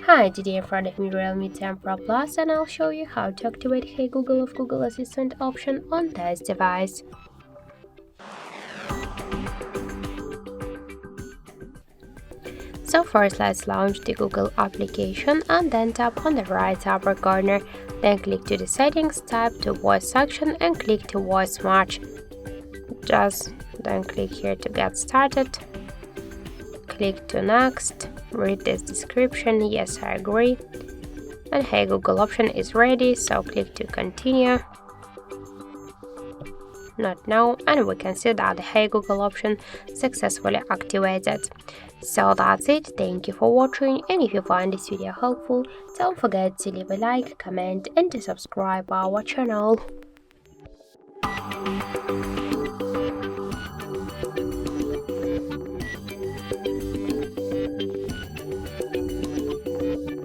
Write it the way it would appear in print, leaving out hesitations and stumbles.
Hi, today in front of me Realme 10 Pro Plus, and I'll show you how to activate Hey Google of Google Assistant option on this device. So first let's launch the Google application and then tap on the right upper corner, then click to the settings, tap to voice section and click to voice match. Just then click here to get started. Click to next, read this description, yes I agree, and Hey Google option is ready, so click to continue. Not now, and we can see that the Hey Google option successfully activated. So that's it, thank you for watching, and if you find this video helpful, don't forget to leave a like, comment and to subscribe our channel.